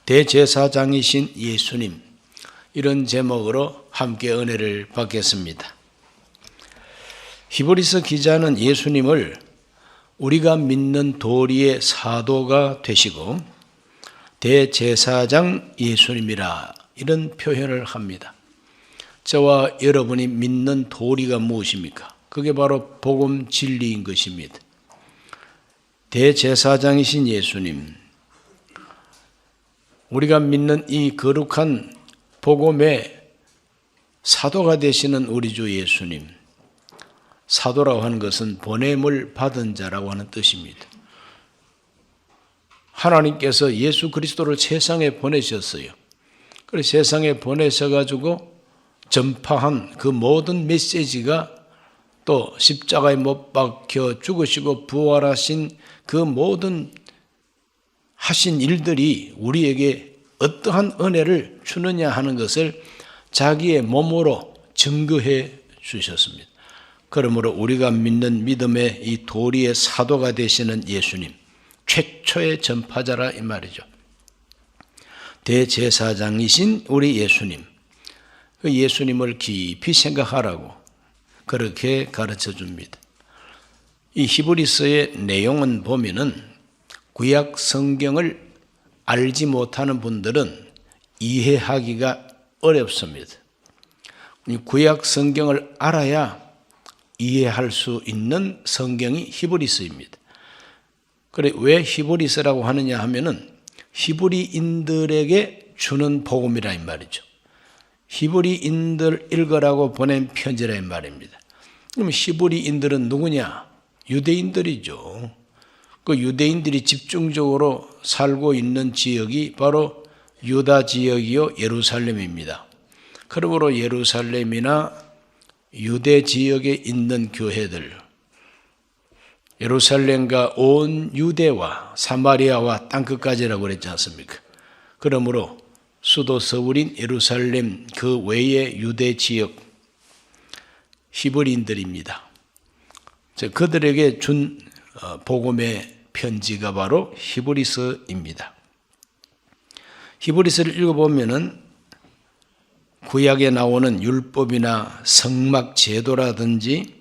대제사장이신 예수님, 이런 제목으로 함께 은혜를 받겠습니다. 히브리서 기자는 예수님을 우리가 믿는 도리의 사도가 되시고 대제사장 예수님이라 이런 표현을 합니다. 저와 여러분이 믿는 도리가 무엇입니까? 그게 바로 복음 진리인 것입니다. 대제사장이신 예수님, 우리가 믿는 이 거룩한 복음의 사도가 되시는 우리 주 예수님, 사도라고 하는 것은 보냄을 받은 자라고 하는 뜻입니다. 하나님께서 예수 그리스도를 세상에 보내셨어요. 그래서 세상에 보내셔가지고 전파한 그 모든 메시지가 또 십자가에 못 박혀 죽으시고 부활하신 그 모든 하신 일들이 우리에게 어떠한 은혜를 주느냐 하는 것을 자기의 몸으로 증거해 주셨습니다. 그러므로 우리가 믿는 믿음의 이 도리의 사도가 되시는 예수님, 최초의 전파자라 이 말이죠. 대제사장이신 우리 예수님, 그 예수님을 깊이 생각하라고 그렇게 가르쳐 줍니다. 이 히브리서의 내용은 보면은 구약 성경을 알지 못하는 분들은 이해하기가 어렵습니다. 구약 성경을 알아야 이해할 수 있는 성경이 히브리서입니다. 그래, 왜 히브리서라고 하느냐 하면은 히브리인들에게 주는 복음이라 이 말이죠. 히브리인들 읽으라고 보낸 편지라 이 말입니다. 그럼 히브리인들은 누구냐? 유대인들이죠. 그 유대인들이 집중적으로 살고 있는 지역이 바로 유다 지역이요 예루살렘입니다. 그러므로 예루살렘이나 유대 지역에 있는 교회들, 예루살렘과 온 유대와 사마리아와 땅끝까지라고 그랬지 않습니까? 그러므로 수도 서울인 예루살렘 그 외의 유대 지역 히브리인들입니다. 그들에게 준 복음의 편지가 바로 히브리서입니다. 히브리서를 읽어보면은 구약에 나오는 율법이나 성막 제도라든지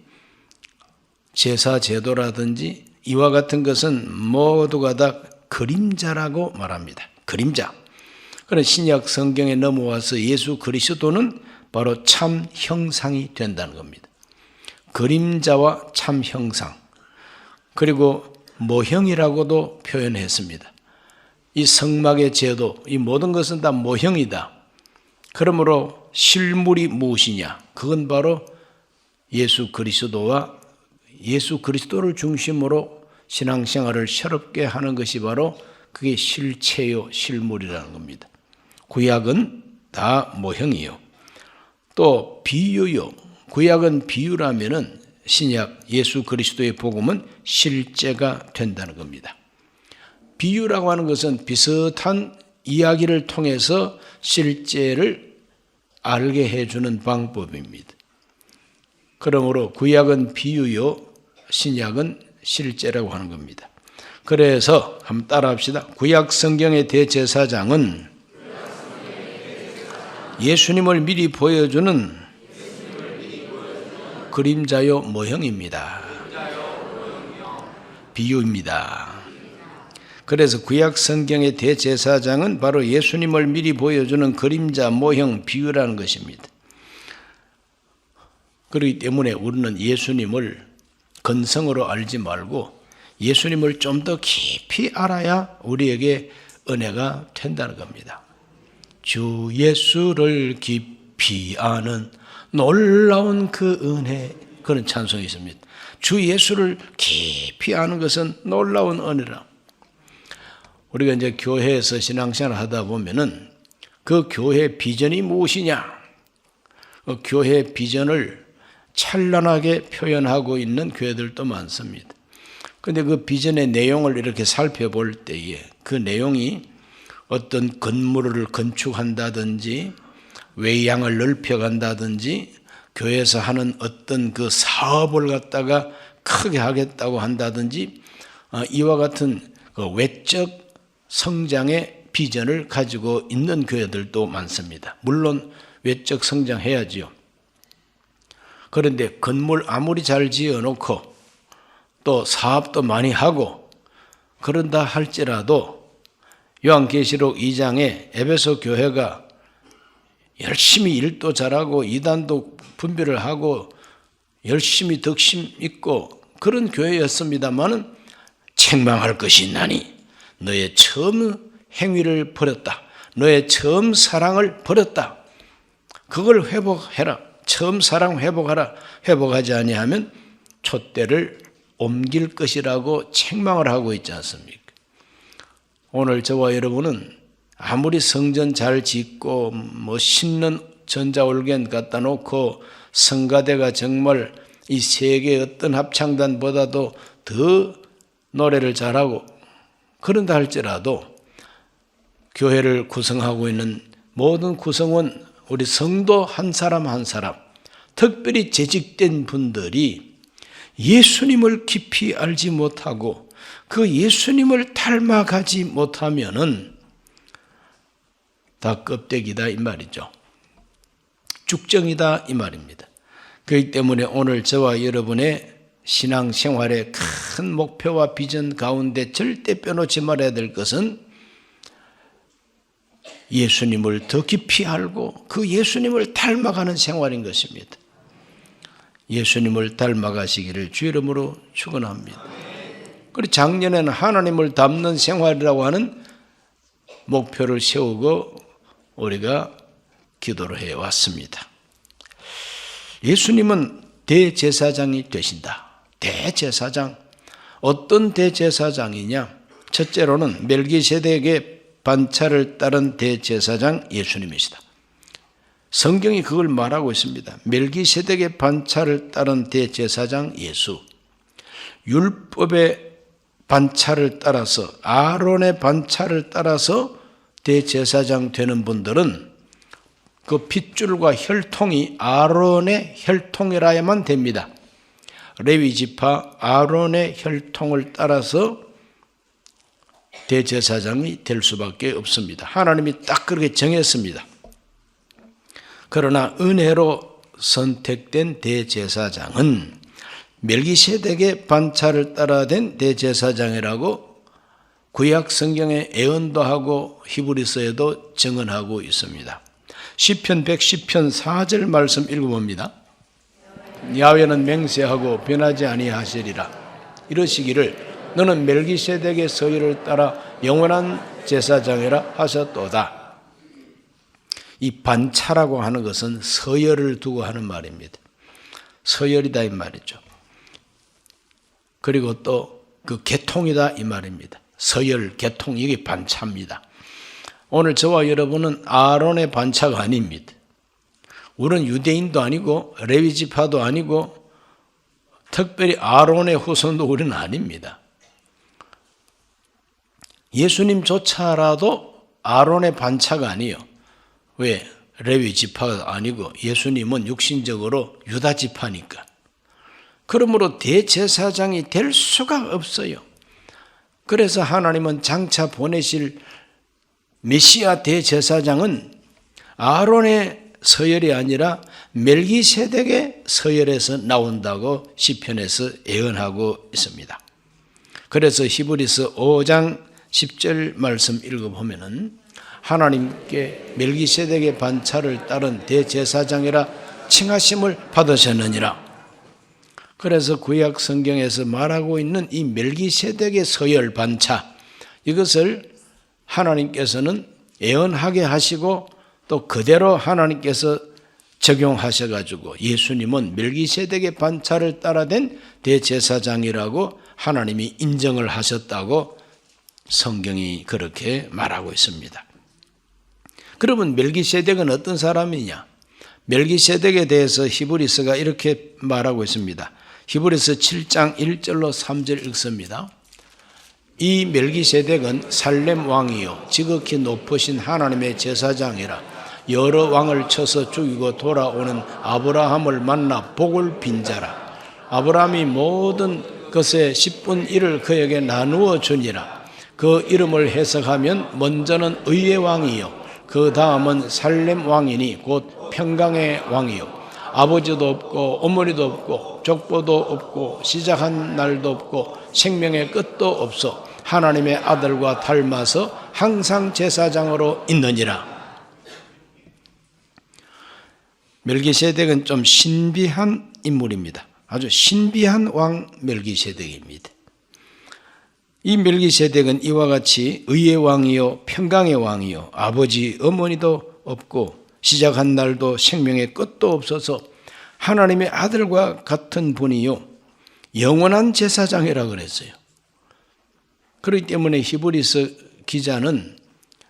제사 제도라든지 이와 같은 것은 모두가 다 그림자라고 말합니다. 그림자. 그런 신약 성경에 넘어와서 예수 그리스도는 바로 참 형상이 된다는 겁니다. 그림자와 참 형상. 그리고 모형이라고도 표현했습니다. 이 성막의 제도, 이 모든 것은 다 모형이다. 그러므로 실물이 무엇이냐? 그건 바로 예수 그리스도와 예수 그리스도를 중심으로 신앙생활을 새롭게 하는 것이 바로 그게 실체요, 실물이라는 겁니다. 구약은 다 모형이요. 또 비유요. 구약은 비유라면은 신약 예수 그리스도의 복음은 실제가 된다는 겁니다. 비유라고 하는 것은 비슷한 이야기를 통해서 실제를 알게 해주는 방법입니다. 그러므로 구약은 비유요, 신약은 실제라고 하는 겁니다. 그래서 한번 따라합시다. 구약 성경의 대제사장은 예수님을 미리 보여주는 그림자요 모형입니다. 비유입니다. 그래서 구약 성경의 대제사장은 바로 예수님을 미리 보여주는 그림자, 모형, 비유라는 것입니다. 그렇기 때문에 우리는 예수님을 건성으로 알지 말고 예수님을 좀 더 깊이 알아야 우리에게 은혜가 된다는 겁니다. 주 예수를 깊이 아는 놀라운 그 은혜, 그런 찬송이 있습니다. 주 예수를 깊이 아는 것은 놀라운 은혜라. 우리가 이제 교회에서 신앙생활을 하다 보면은 그 교회 비전이 무엇이냐? 그 교회 비전을 찬란하게 표현하고 있는 교회들도 많습니다. 그런데 그 비전의 내용을 이렇게 살펴볼 때에 그 내용이 어떤 건물을 건축한다든지 외양을 넓혀간다든지 교회에서 하는 어떤 그 사업을 갖다가 크게 하겠다고 한다든지 이와 같은 그 외적 성장의 비전을 가지고 있는 교회들도 많습니다. 물론 외적 성장해야지요. 그런데 건물 아무리 잘 지어놓고 또 사업도 많이 하고 그런다 할지라도 요한계시록 2장에 에베소 교회가 열심히 일도 잘하고 이단도 분별을 하고 열심히 덕심 있고 그런 교회였습니다마는 책망할 것이 있나니 너의 처음 행위를 버렸다. 너의 처음 사랑을 버렸다. 그걸 회복해라. 처음 사랑 회복하라. 회복하지 아니하면 촛대를 옮길 것이라고 책망을 하고 있지 않습니까? 오늘 저와 여러분은 아무리 성전 잘 짓고 신는 전자올겐 갖다 놓고 성가대가 정말 이 세계 어떤 합창단보다도 더 노래를 잘하고 그런다 할지라도 교회를 구성하고 있는 모든 구성원 우리 성도 한 사람 한 사람 특별히 재직된 분들이 예수님을 깊이 알지 못하고 그 예수님을 닮아가지 못하면은 다 껍데기다 이 말이죠. 죽정이다 이 말입니다. 그렇기 때문에 오늘 저와 여러분의 신앙생활의 큰 목표와 비전 가운데 절대 빼놓지 말아야 될 것은 예수님을 더 깊이 알고 그 예수님을 닮아가는 생활인 것입니다. 예수님을 닮아가시기를 주 이름으로 축원합니다. 그리고 작년에는 하나님을 닮는 생활이라고 하는 목표를 세우고 우리가 기도를 해왔습니다. 예수님은 대제사장이 되신다. 대제사장. 어떤 대제사장이냐? 첫째로는 멜기세덱의 반차를 따른 대제사장 예수님이시다. 성경이 그걸 말하고 있습니다. 멜기세덱의 반차를 따른 대제사장 예수. 율법의 반차를 따라서 아론의 반차를 따라서 대제사장 되는 분들은 그 핏줄과 혈통이 아론의 혈통이라야만 됩니다. 레위 지파 아론의 혈통을 따라서 대제사장이 될 수밖에 없습니다. 하나님이 딱 그렇게 정했습니다. 그러나 은혜로 선택된 대제사장은 멜기세덱의 반차를 따라 된 대제사장이라고 구약 성경에 예언도 하고 히브리서에도 증언하고 있습니다. 시편 110편 4절 말씀 읽어봅니다. 야훼는 맹세하고 변하지 아니하시리라. 이러시기를 너는 멜기세덱의 서열을 따라 영원한 제사장이라 하셨도다. 이 반차라고 하는 것은 서열을 두고 하는 말입니다. 서열이다 이 말이죠. 그리고 또 그 계통이다 이 말입니다. 서열, 계통 이게 반차입니다. 오늘 저와 여러분은 아론의 반차가 아닙니다. 우리는 유대인도 아니고 레위 지파도 아니고 특별히 아론의 후손도 우리는 아닙니다. 예수님조차라도 아론의 반차가 아니에요. 왜? 레위 지파가 아니고 예수님은 육신적으로 유다 지파니까. 그러므로 대제사장이 될 수가 없어요. 그래서 하나님은 장차 보내실 메시아 대제사장은 아론의 서열이 아니라 멜기세덱의 서열에서 나온다고 시편에서 예언하고 있습니다. 그래서 히브리서 5장 10절 말씀 읽어보면은 하나님께 멜기세덱의 반차를 따른 대제사장이라 칭하심을 받으셨느니라. 그래서 구약 성경에서 말하고 있는 이 멜기세덱의 서열 반차 이것을 하나님께서는 예언하게 하시고 또 그대로 하나님께서 적용하셔가지고 예수님은 멜기세덱의 반차를 따라 된 대제사장이라고 하나님이 인정을 하셨다고 성경이 그렇게 말하고 있습니다. 그러면 멜기세덱은 어떤 사람이냐? 멜기세덱에 대해서 히브리서가 이렇게 말하고 있습니다. 히브리서 7장 1절로 3절 읽습니다. 이 멜기세덱은 살렘 왕이요 지극히 높으신 하나님의 제사장이라 여러 왕을 쳐서 죽이고 돌아오는 아브라함을 만나 복을 빈 자라. 아브라함이 모든 것의 10분 1을 그에게 나누어 주니라. 그 이름을 해석하면 먼저는 의의 왕이요 그 다음은 살렘 왕이니 곧 평강의 왕이요 아버지도 없고 어머니도 없고 족보도 없고 시작한 날도 없고 생명의 끝도 없어 하나님의 아들과 닮아서 항상 제사장으로 있느니라. 멜기세덱은 좀 신비한 인물입니다. 아주 신비한 왕 멜기세덱입니다. 이 멜기세덱은 이와 같이 의의 왕이요 평강의 왕이요 아버지 어머니도 없고 시작한 날도 생명의 끝도 없어서 하나님의 아들과 같은 분이요 영원한 제사장이라 그랬어요. 그렇기 때문에 히브리서 기자는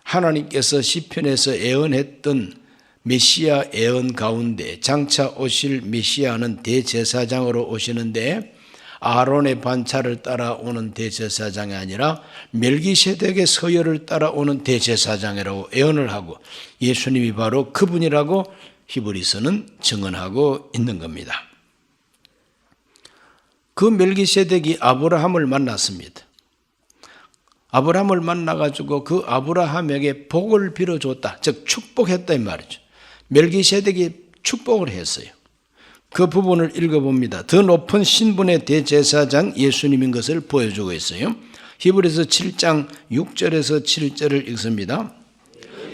하나님께서 시편에서 예언했던 메시아 예언 가운데 장차 오실 메시아는 대제사장으로 오시는데 아론의 반차를 따라오는 대제사장이 아니라 멜기세덱의 서열을 따라오는 대제사장이라고 예언을 하고 예수님이 바로 그분이라고 히브리서는 증언하고 있는 겁니다. 그 멜기세덱이 아브라함을 만났습니다. 아브라함을 만나가지고 그 아브라함에게 복을 빌어줬다. 즉 축복했다 이 말이죠. 멜기세덱이 축복을 했어요. 그 부분을 읽어봅니다. 더 높은 신분의 대제사장 예수님인 것을 보여주고 있어요. 히브리서 7장 6절에서 7절을 읽습니다.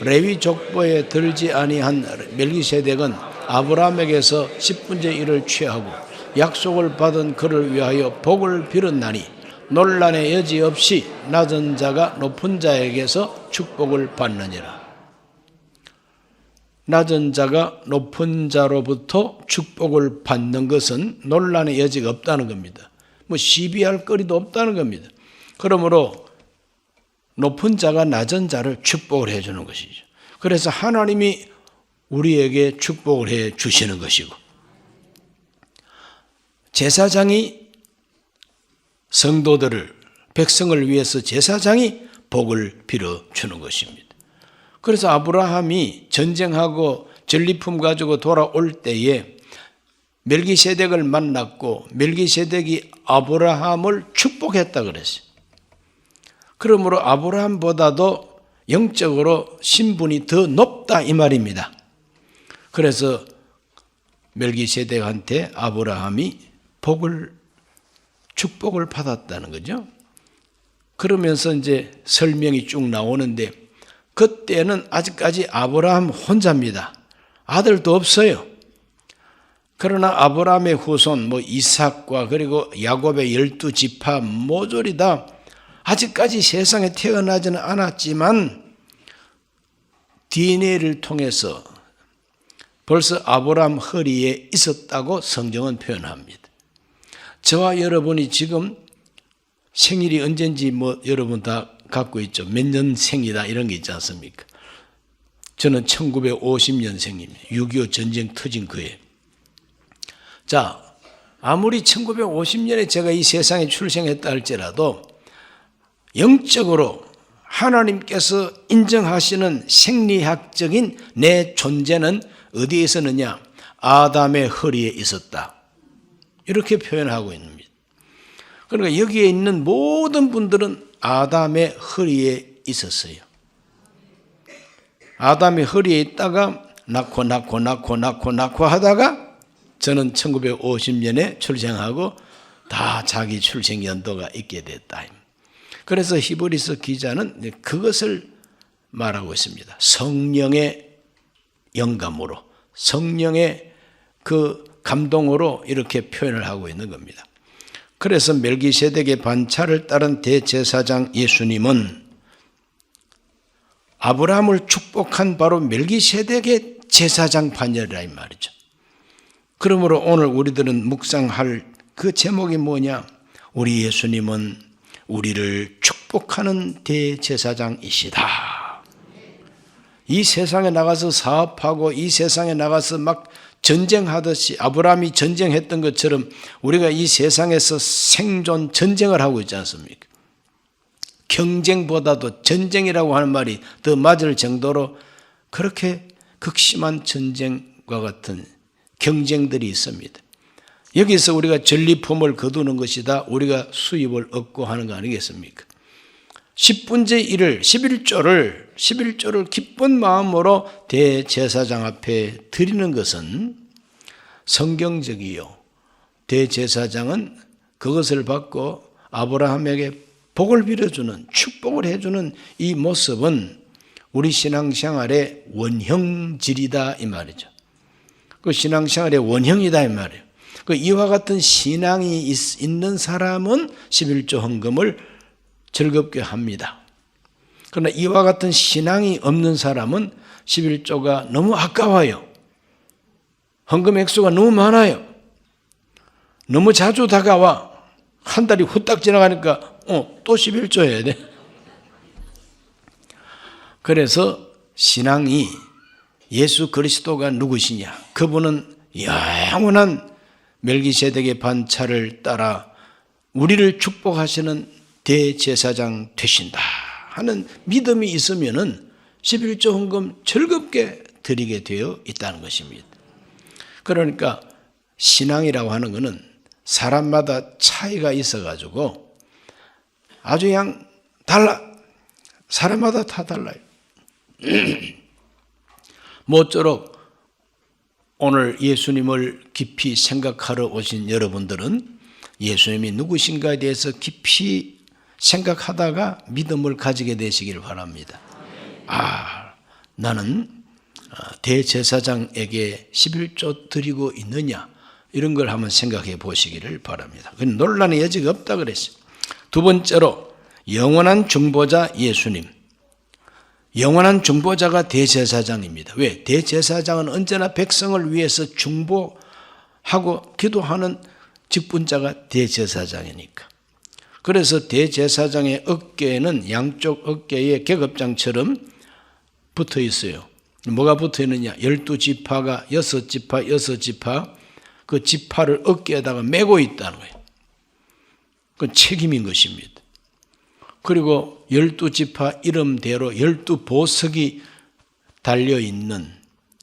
레위 족보에 들지 아니한 멜기세덱은 아브라함에게서 10분의 1을 취하고 약속을 받은 그를 위하여 복을 빌었나니 논란의 여지 없이 낮은 자가 높은 자에게서 축복을 받느니라. 낮은 자가 높은 자로부터 축복을 받는 것은 논란의 여지가 없다는 겁니다. 시비할 거리도 없다는 겁니다. 그러므로 높은 자가 낮은 자를 축복을 해 주는 것이죠. 그래서 하나님이 우리에게 축복을 해 주시는 것이고 제사장이 성도들을 백성을 위해서 제사장이 복을 빌어 주는 것입니다. 그래서 아브라함이 전쟁하고 전리품 가지고 돌아올 때에 멜기세덱을 만났고 멜기세덱이 아브라함을 축복했다 그랬어요. 그러므로 아브라함보다도 영적으로 신분이 더 높다 이 말입니다. 그래서 멜기세덱한테 아브라함이 축복을 받았다는 거죠. 그러면서 이제 설명이 쭉 나오는데 그때는 아직까지 아브라함 혼자입니다. 아들도 없어요. 그러나 아브라함의 후손 이삭과 그리고 야곱의 12지파 모조리 다 아직까지 세상에 태어나지는 않았지만 DNA를 통해서 벌써 아브라함 허리에 있었다고 성경은 표현합니다. 저와 여러분이 지금 생일이 언젠지 여러분 다 갖고 있죠. 몇 년생이다 이런 게 있지 않습니까? 저는 1950년생입니다. 6.25 전쟁 터진 그해. 자, 아무리 1950년에 제가 이 세상에 출생했다 할지라도 영적으로 하나님께서 인정하시는 생리학적인 내 존재는 어디에 있었느냐? 아담의 허리에 있었다. 이렇게 표현하고 있습니다. 그러니까 여기에 있는 모든 분들은 아담의 허리에 있었어요. 아담의 허리에 있다가 낳고 하다가 저는 1950년에 출생하고 다 자기 출생 연도가 있게 됐다. 그래서 히브리서 기자는 그것을 말하고 있습니다. 성령의 영감으로, 성령의 그 감동으로 이렇게 표현을 하고 있는 겁니다. 그래서 멜기세덱의 반차를 따른 대제사장 예수님은 아브라함을 축복한 바로 멜기세덱의 제사장 반열이라 이 말이죠. 그러므로 오늘 우리들은 묵상할 그 제목이 뭐냐? 우리 예수님은 우리를 축복하는 대제사장이시다. 이 세상에 나가서 사업하고 이 세상에 나가서 막 전쟁하듯이 아브라함이 전쟁했던 것처럼 우리가 이 세상에서 생존 전쟁을 하고 있지 않습니까? 경쟁보다도 전쟁이라고 하는 말이 더 맞을 정도로 그렇게 극심한 전쟁과 같은 경쟁들이 있습니다. 여기서 우리가 전리품을 거두는 것이다. 우리가 수입을 얻고 하는 거 아니겠습니까? 10분의 1을 11조를 기쁜 마음으로 대제사장 앞에 드리는 것은 성경적이요. 대제사장은 그것을 받고 아브라함에게 복을 빌어주는, 축복을 해주는 이 모습은 우리 신앙생활의 원형질이다 이 말이죠. 그 신앙생활의 원형이다 이 말이에요. 그 이와 같은 신앙이 있는 사람은 11조 헌금을 즐겁게 합니다. 그러나 이와 같은 신앙이 없는 사람은 11조가 너무 아까워요. 헌금 액수가 너무 많아요. 너무 자주 다가와. 한 달이 후딱 지나가니까 또 11조 해야 돼. 그래서 신앙이 예수 그리스도가 누구시냐? 그분은 영원한 멜기세덱의 반차를 따라 우리를 축복하시는 대제사장 되신다 하는 믿음이 있으면은 11조 헌금 즐겁게 드리게 되어 있다는 것입니다. 그러니까 신앙이라고 하는 것은 사람마다 차이가 있어가지고 아주 그냥 달라. 사람마다 다 달라요. 모쪼록 오늘 예수님을 깊이 생각하러 오신 여러분들은 예수님이 누구신가에 대해서 깊이 생각하다가 믿음을 가지게 되시길 바랍니다. 나는 대제사장에게 11조 드리고 있느냐 이런 걸 한번 생각해 보시기를 바랍니다. 그건 논란의 여지가 없다 그랬어요. 두 번째로 영원한 중보자 예수님. 영원한 중보자가 대제사장입니다. 왜? 대제사장은 언제나 백성을 위해서 중보하고 기도하는 직분자가 대제사장이니까. 그래서 대제사장의 어깨에는 양쪽 어깨에 계급장처럼 붙어 있어요. 뭐가 붙어 있느냐? 12지파가 6지파 그 지파를 어깨에다가 메고 있다는 거예요. 그건 책임인 것입니다. 그리고 12지파 이름대로 12보석이 달려있는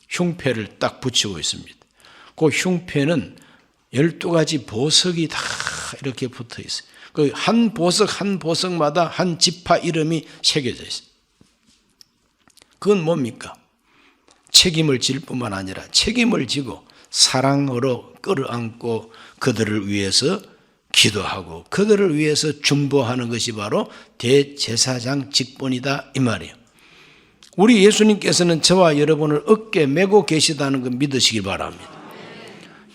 흉패를 딱 붙이고 있습니다. 그 흉패는 12가지 보석이 다 이렇게 붙어 있어요. 그 한 보석 한 보석마다 한 지파 이름이 새겨져 있어요. 그건 뭡니까? 책임을 질 뿐만 아니라 책임을 지고 사랑으로 끌어안고 그들을 위해서 기도하고 그들을 위해서 중보하는 것이 바로 대제사장 직분이다 이 말이에요. 우리 예수님께서는 저와 여러분을 어깨에 메고 계시다는 걸 믿으시기 바랍니다.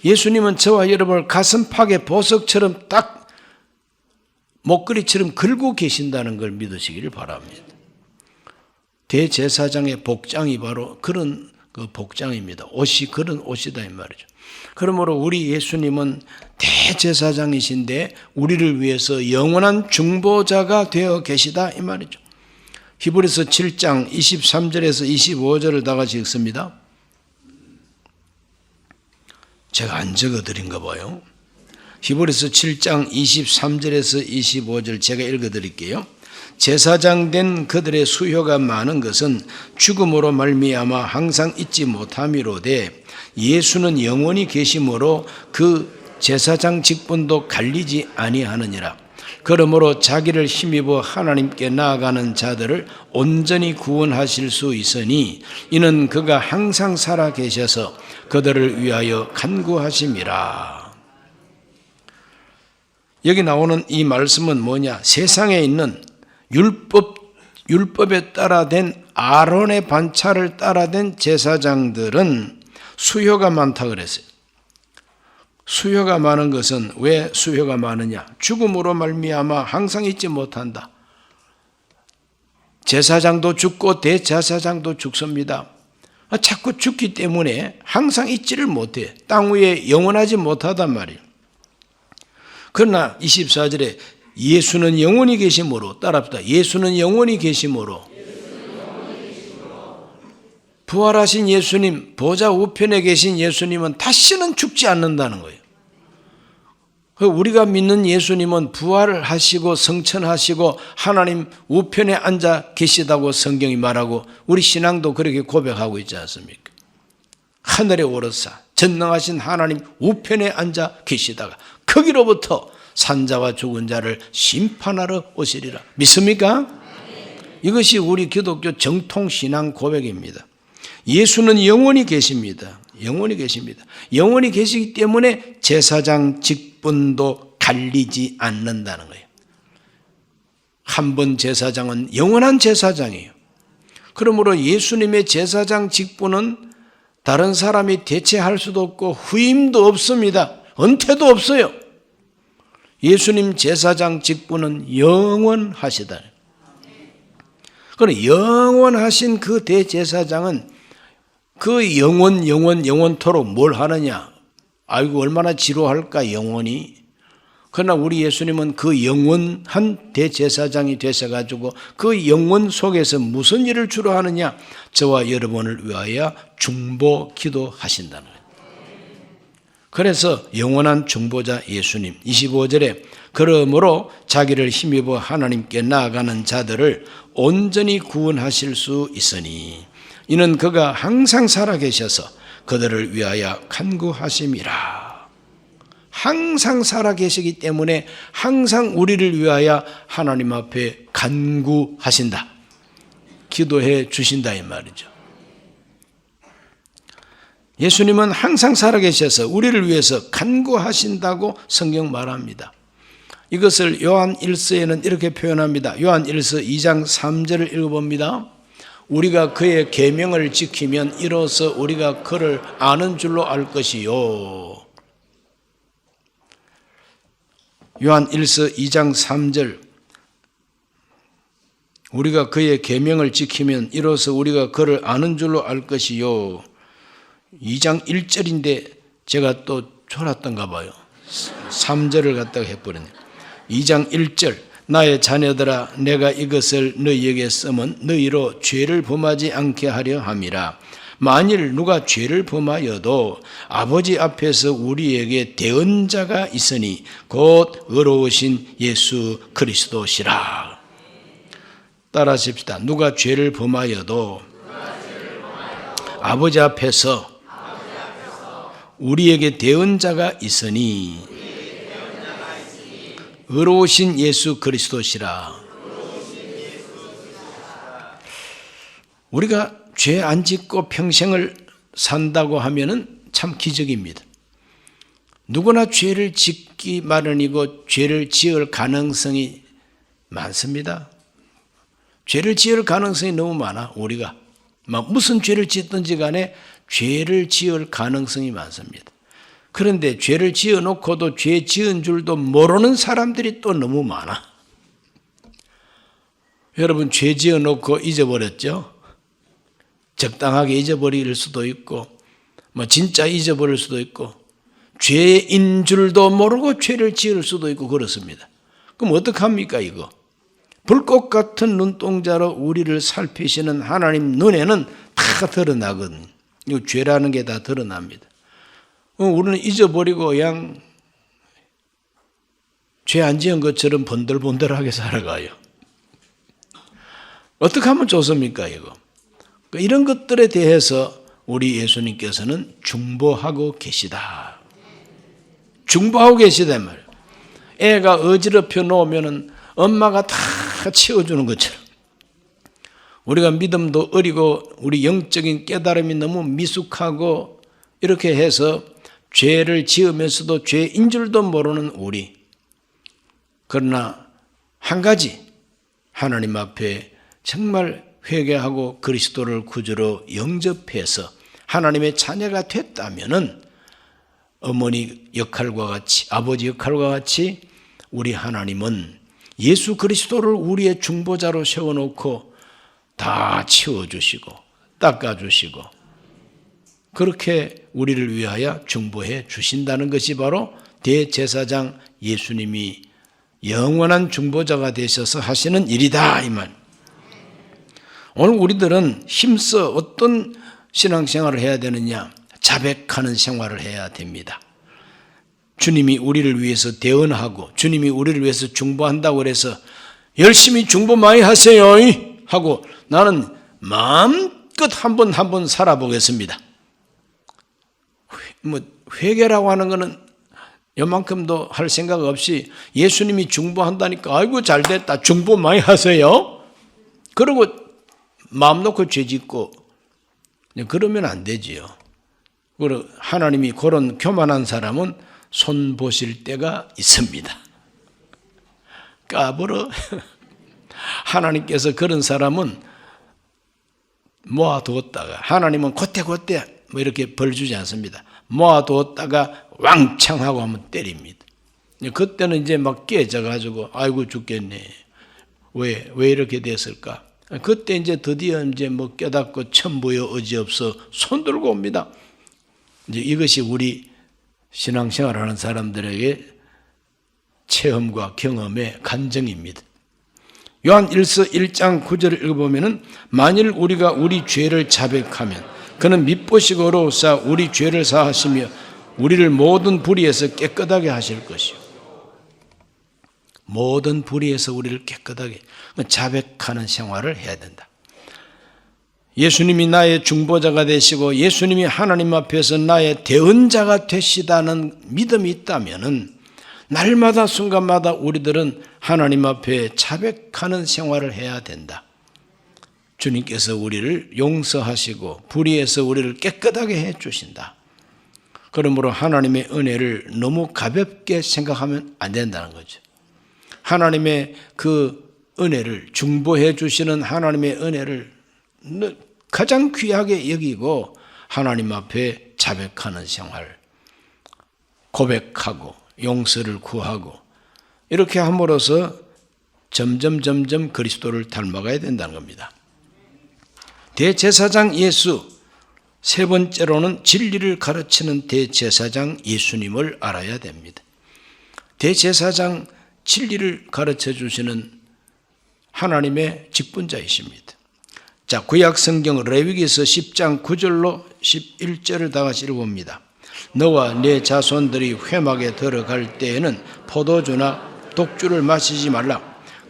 예수님은 저와 여러분을 가슴팍에 보석처럼 딱 목걸이처럼 걸고 계신다는 걸 믿으시기를 바랍니다. 대제사장의 복장이 바로 그런 그 복장입니다. 옷이 그런 옷이다 이 말이죠. 그러므로 우리 예수님은 대제사장이신데 우리를 위해서 영원한 중보자가 되어 계시다 이 말이죠. 히브리서 7장 23절에서 25절을 다 같이 읽습니다. 제가 안 적어드린가 봐요. 히브리서 7장 23절에서 25절 제가 읽어드릴게요. 제사장 된 그들의 수효가 많은 것은 죽음으로 말미암아 항상 잊지 못함이로되 예수는 영원히 계심으로 그 제사장 직분도 갈리지 아니하느니라. 그러므로 자기를 힘입어 하나님께 나아가는 자들을 온전히 구원하실 수 있으니 이는 그가 항상 살아 계셔서 그들을 위하여 간구하심이라. 여기 나오는 이 말씀은 뭐냐? 세상에 있는 율법에 따라 된 아론의 반차를 따라 된 제사장들은 수효가 많다 그랬어요. 수효가 많은 것은 왜 수효가 많으냐? 죽음으로 말미암아 항상 잊지 못한다. 제사장도 죽고 대제사장도 죽습니다. 자꾸 죽기 때문에 항상 잊지를 못해. 땅 위에 영원하지 못하단 말이에요. 그러나 24절에 예수는 영원히 계심으로 따라합시다. 예수는 영원히 계심으로 부활하신 예수님, 보좌 우편에 계신 예수님은 다시는 죽지 않는다는 거예요. 우리가 믿는 예수님은 부활을 하시고 성천하시고 하나님 우편에 앉아 계시다고 성경이 말하고 우리 신앙도 그렇게 고백하고 있지 않습니까? 하늘에 오르사 전능하신 하나님 우편에 앉아 계시다가 거기로부터 산자와 죽은 자를 심판하러 오시리라. 믿습니까? 이것이 우리 기독교 정통신앙 고백입니다. 예수는 영원히 계십니다. 영원히 계십니다. 영원히 계시기 때문에 제사장 직분도 갈리지 않는다는 거예요. 한 번 제사장은 영원한 제사장이에요. 그러므로 예수님의 제사장 직분은 다른 사람이 대체할 수도 없고 후임도 없습니다. 은퇴도 없어요. 예수님 제사장 직분은 영원하시다. 그럼 영원하신 그 대제사장은 그 영원토록 뭘 하느냐? 아이고 얼마나 지루할까 영원히. 그러나 우리 예수님은 그 영원한 대제사장이 되셔가지고 그 영원 속에서 무슨 일을 주로 하느냐? 저와 여러분을 위하여 중보 기도하신다는 거예요. 그래서 영원한 중보자 예수님 25절에 그러므로 자기를 힘입어 하나님께 나아가는 자들을 온전히 구원하실 수 있으니 이는 그가 항상 살아계셔서 그들을 위하여 간구하심이라. 항상 살아계시기 때문에 항상 우리를 위하여 하나님 앞에 간구하신다. 기도해 주신다 이 말이죠. 예수님은 항상 살아계셔서 우리를 위해서 간구하신다고 성경 말합니다. 이것을 요한 1서에는 이렇게 표현합니다. 요한 1서 2장 3절을 읽어봅니다. 우리가 그의 계명을 지키면 이로써 우리가 그를 아는 줄로 알 것이요. 요한 1서 2장 3절 우리가 그의 계명을 지키면 이로써 우리가 그를 아는 줄로 알 것이요. 2장 1절인데 제가 또 졸았던가 봐요. 3절을 갖다가 해버렸네요. 2장 1절 나의 자녀들아 내가 이것을 너희에게 쓰면 너희로 죄를 범하지 않게 하려 함이라. 만일 누가 죄를 범하여도 아버지 앞에서 우리에게 대언자가 있으니 곧 의로우신 예수 그리스도시라. 따라하십시다. 누가 죄를 범하여도 아버지 앞에서 우리에게 대언자가 있으니 의로우신 예수 그리스도시라. 우리가 죄 안 짓고 평생을 산다고 하면은 참 기적입니다. 누구나 죄를 짓기 마련이고 죄를 지을 가능성이 많습니다. 죄를 지을 가능성이 너무 많아. 우리가 무슨 죄를 짓든지 간에 죄를 지을 가능성이 많습니다. 그런데 죄를 지어놓고도 죄 지은 줄도 모르는 사람들이 또 너무 많아. 여러분 죄 지어놓고 잊어버렸죠? 적당하게 잊어버릴 수도 있고 진짜 잊어버릴 수도 있고 죄인 줄도 모르고 죄를 지을 수도 있고 그렇습니다. 그럼 어떡합니까 이거? 불꽃 같은 눈동자로 우리를 살피시는 하나님 눈에는 다 드러나거든요. 이거 죄라는 게 다 드러납니다. 우리는 잊어버리고 그냥 죄 안 지은 것처럼 번들번들하게 살아가요. 어떻게 하면 좋습니까 이거? 이런 것들에 대해서 우리 예수님께서는 중보하고 계시다. 중보하고 계시단 말이에요. 애가 어지럽혀 놓으면 엄마가 다 치워주는 것처럼 우리가 믿음도 어리고 우리 영적인 깨달음이 너무 미숙하고 이렇게 해서 죄를 지으면서도 죄인 줄도 모르는 우리. 그러나 한 가지 하나님 앞에 정말 회개하고 그리스도를 구주로 영접해서 하나님의 자녀가 됐다면은 어머니 역할과 같이 아버지 역할과 같이 우리 하나님은 예수 그리스도를 우리의 중보자로 세워놓고 다 치워주시고 닦아주시고 그렇게 우리를 위하여 중보해 주신다는 것이 바로 대제사장 예수님이 영원한 중보자가 되셔서 하시는 일이다 이 말. 오늘 우리들은 힘써 어떤 신앙생활을 해야 되느냐? 자백하는 생활을 해야 됩니다. 주님이 우리를 위해서 대언하고 주님이 우리를 위해서 중보한다고 해서 열심히 중보 많이 하세요 하고 나는 마음껏 한 번 살아보겠습니다. 회개라고 하는 것은 요만큼도 할 생각 없이 예수님이 중보한다니까 아이고 잘됐다 중보 많이 하세요. 그러고 마음 놓고 죄 짓고 그러면 안 되지요. 그리고 하나님이 그런 교만한 사람은 손 보실 때가 있습니다. 까불어. 하나님께서 그런 사람은 모아두었다가, 하나님은 그때 뭐 이렇게 벌 주지 않습니다. 모아두었다가 왕창하고 하면 때립니다. 그때는 이제 막 깨져가지고 아이고 죽겠네. 왜 이렇게 됐을까? 그때 이제 드디어 이제 뭐 깨닫고 천부여 어지없어 손 들고 옵니다. 이제 이것이 우리 신앙생활하는 사람들에게 체험과 경험의 간증입니다. 요한 1장 9절을 읽어보면은 만일 우리가 우리 죄를 자백하면 그는 미쁘시고 의로우사 우리 죄를 사하시며 우리를 모든 불의에서 깨끗하게 하실 것이요. 모든 불의에서 우리를 깨끗하게 자백하는 생활을 해야 된다. 예수님이 나의 중보자가 되시고 예수님이 하나님 앞에서 나의 대언자가 되시다는 믿음이 있다면은 날마다 순간마다 우리들은 하나님 앞에 자백하는 생활을 해야 된다. 주님께서 우리를 용서하시고 불의에서 우리를 깨끗하게 해 주신다. 그러므로 하나님의 은혜를 너무 가볍게 생각하면 안 된다는 거죠. 하나님의 그 은혜를 중보해 주시는 하나님의 은혜를 가장 귀하게 여기고 하나님 앞에 자백하는 생활, 고백하고 용서를 구하고 이렇게 함으로써 점점 그리스도를 닮아가야 된다는 겁니다. 대제사장 예수, 세 번째로는 진리를 가르치는 대제사장 예수님을 알아야 됩니다. 대제사장 진리를 가르쳐 주시는 하나님의 직분자이십니다. 자, 구약 성경 레위기서 10장 9절로 11절을 다 같이 읽어봅니다. 너와 네 자손들이 회막에 들어갈 때에는 포도주나 독주를 마시지 말라.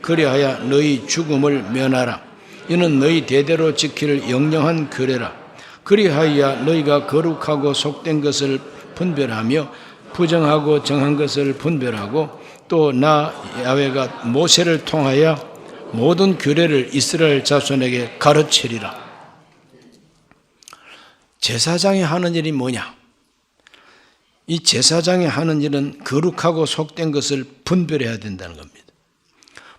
그리하여 너희 죽음을 면하라. 이는 너희 대대로 지킬 영영한 규례라. 그리하여 너희가 거룩하고 속된 것을 분별하며 부정하고 정한 것을 분별하고 또 나 야훼가 모세를 통하여 모든 규례를 이스라엘 자손에게 가르치리라. 제사장이 하는 일이 뭐냐? 이 제사장이 하는 일은 거룩하고 속된 것을 분별해야 된다는 겁니다.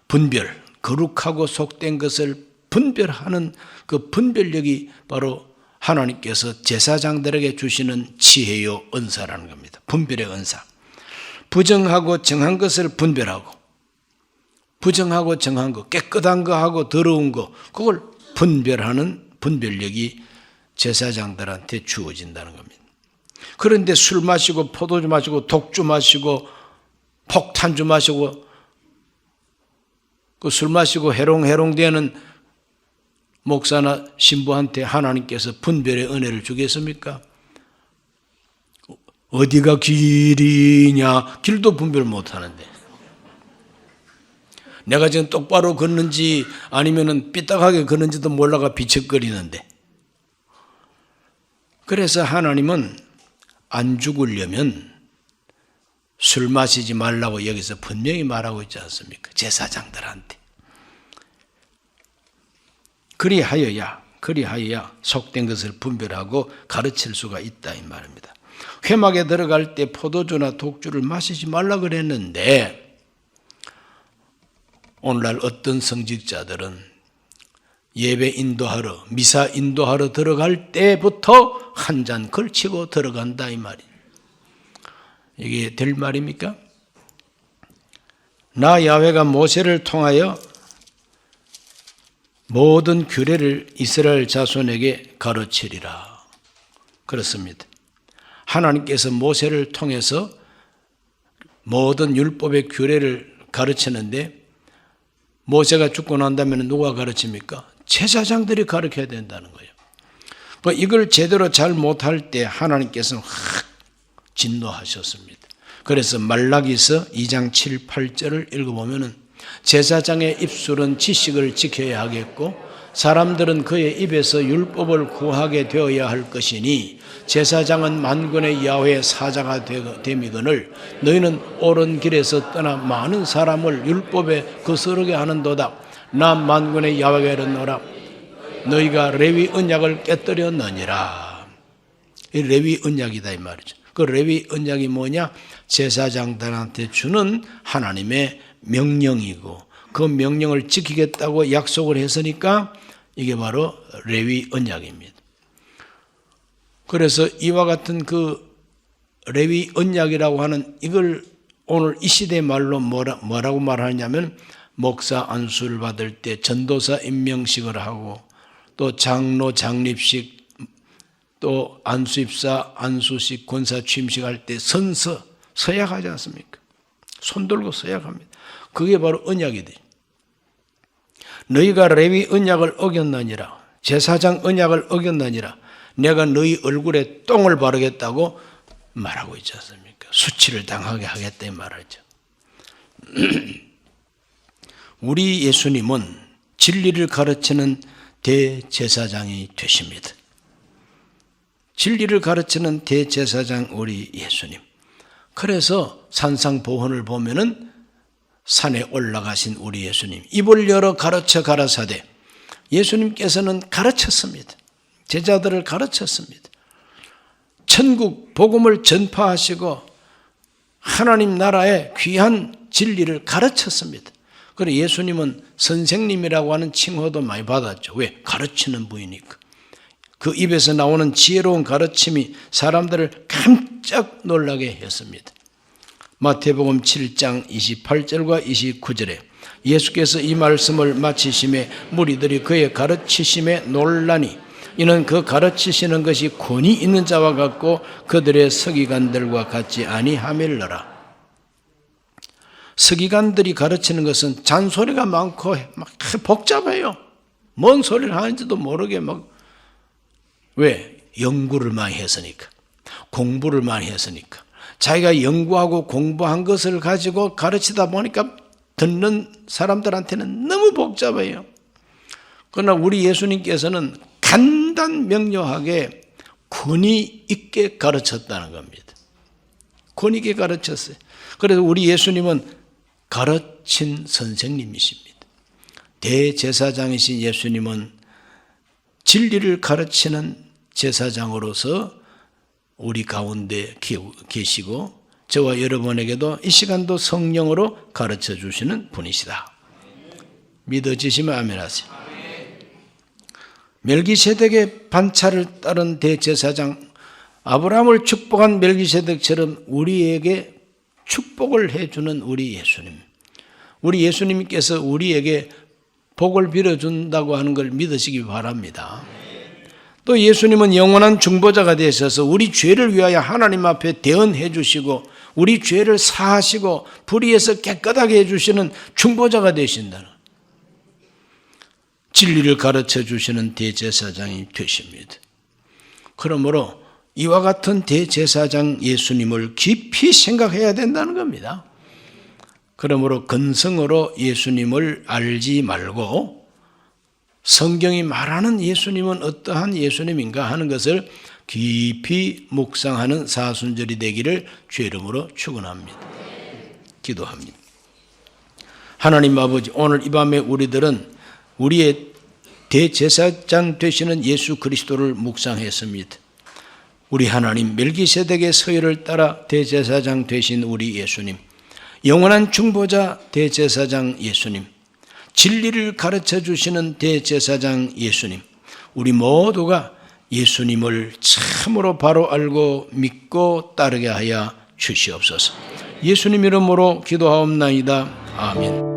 분별, 거룩하고 속된 것을 분별하는 그 분별력이 바로 하나님께서 제사장들에게 주시는 지혜요 은사라는 겁니다. 분별의 은사. 부정하고 정한 것을 분별하고, 부정하고 정한 거, 깨끗한 거하고 더러운 거, 그걸 분별하는 분별력이 제사장들한테 주어진다는 겁니다. 그런데 술 마시고 포도주 마시고 독주 마시고 폭탄주 마시고 그 술 마시고 해롱해롱되는 목사나 신부한테 하나님께서 분별의 은혜를 주겠습니까? 어디가 길이냐? 길도 분별 못하는데 내가 지금 똑바로 걷는지 아니면 삐딱하게 걷는지도 몰라가 비척거리는데, 그래서 하나님은 안 죽으려면 술 마시지 말라고 여기서 분명히 말하고 있지 않습니까? 제사장들한테. 그리하여야 속된 것을 분별하고 가르칠 수가 있다 이 말입니다. 회막에 들어갈 때 포도주나 독주를 마시지 말라 그랬는데 오늘날 어떤 성직자들은 예배 인도하러, 미사 인도하러 들어갈 때부터 한 잔 걸치고 들어간다 이 말이에요. 이게 될 말입니까? 나 야훼가 모세를 통하여 모든 규례를 이스라엘 자손에게 가르치리라. 그렇습니다. 하나님께서 모세를 통해서 모든 율법의 규례를 가르치는데 모세가 죽고 난다면 누가 가르칩니까? 제사장들이 가르쳐야 된다는 거예요. 이걸 제대로 잘 못할 때 하나님께서는 확 진노하셨습니다. 그래서 말라기서 2장 7, 8절을 읽어보면 제사장의 입술은 지식을 지켜야 하겠고 사람들은 그의 입에서 율법을 구하게 되어야 할 것이니 제사장은 만군의 야훼의 사자가 됨이거늘 너희는 옳은 길에서 떠나 많은 사람을 율법에 거스르게 하는도다. 나 만군의 야훼가 이르노라. 너희가 레위 언약을 깨뜨렸느니라. 이 레위 언약이다 이 말이죠. 그 레위 언약이 뭐냐? 제사장들한테 주는 하나님의 명령이고 그 명령을 지키겠다고 약속을 했으니까 이게 바로 레위 언약입니다. 그래서 이와 같은 그 레위 언약이라고 하는 이걸 오늘 이 시대 말로 뭐라고 말하냐면 목사 안수를 받을 때 전도사 임명식을 하고 또 장로 장립식 또 안수입사 안수식 권사 취임식 할 때 선서 서약하지 않습니까? 손 들고 서약합니다. 그게 바로 언약이 돼. 너희가 레위 언약을 어겼느니라. 제사장 언약을 어겼느니라. 내가 너희 얼굴에 똥을 바르겠다고 말하고 있지 않습니까? 수치를 당하게 하겠다 이 말하죠. 우리 예수님은 진리를 가르치는 대제사장이 되십니다. 진리를 가르치는 대제사장 우리 예수님. 그래서 산상보훈을 보면은 산에 올라가신 우리 예수님, 입을 열어 가르쳐 가라사대. 예수님께서는 가르쳤습니다. 제자들을 가르쳤습니다. 천국 복음을 전파하시고 하나님 나라의 귀한 진리를 가르쳤습니다. 그래서 예수님은 선생님이라고 하는 칭호도 많이 받았죠. 왜? 가르치는 분이니까. 그 입에서 나오는 지혜로운 가르침이 사람들을 깜짝 놀라게 했습니다. 마태복음 7장 28절과 29절에 예수께서 이 말씀을 마치심에 무리들이 그의 가르치심에 놀라니 이는 그 가르치시는 것이 권위 있는 자와 같고 그들의 서기관들과 같지 아니하밀러라. 서기관들이 가르치는 것은 잔소리가 많고 막 복잡해요. 뭔 소리를 하는지도 모르게 막. 왜? 연구를 많이 했으니까. 공부를 많이 했으니까. 자기가 연구하고 공부한 것을 가지고 가르치다 보니까 듣는 사람들한테는 너무 복잡해요. 그러나 우리 예수님께서는 간단 명료하게 권위 있게 가르쳤다는 겁니다. 권위 있게 가르쳤어요. 그래서 우리 예수님은 가르친 선생님이십니다. 대제사장이신 예수님은 진리를 가르치는 제사장으로서 우리 가운데 계시고 저와 여러분에게도 이 시간도 성령으로 가르쳐 주시는 분이시다. 믿어지시면 아멘 하세요. 멜기세덱의 반차를 따른 대제사장, 아브라함을 축복한 멜기세덱처럼 우리에게 축복을 해주는 우리 예수님. 우리 예수님께서 우리에게 복을 빌어준다고 하는 걸 믿으시기 바랍니다. 또 예수님은 영원한 중보자가 되셔서 우리 죄를 위하여 하나님 앞에 대언해 주시고 우리 죄를 사하시고 불의에서 깨끗하게 해주시는 중보자가 되신다는, 진리를 가르쳐 주시는 대제사장이 되십니다. 그러므로 이와 같은 대제사장 예수님을 깊이 생각해야 된다는 겁니다. 그러므로 근성으로 예수님을 알지 말고 성경이 말하는 예수님은 어떠한 예수님인가 하는 것을 깊이 묵상하는 사순절이 되기를 주의 이름으로 축원합니다. 기도합니다. 하나님 아버지, 오늘 이 밤에 우리들은 우리의 대제사장 되시는 예수 그리스도를 묵상했습니다. 우리 하나님, 멜기세덱의 서열을 따라 대제사장 되신 우리 예수님, 영원한 중보자 대제사장 예수님, 진리를 가르쳐 주시는 대제사장 예수님, 우리 모두가 예수님을 참으로 바로 알고 믿고 따르게 하여 주시옵소서. 예수님 이름으로 기도하옵나이다. 아멘.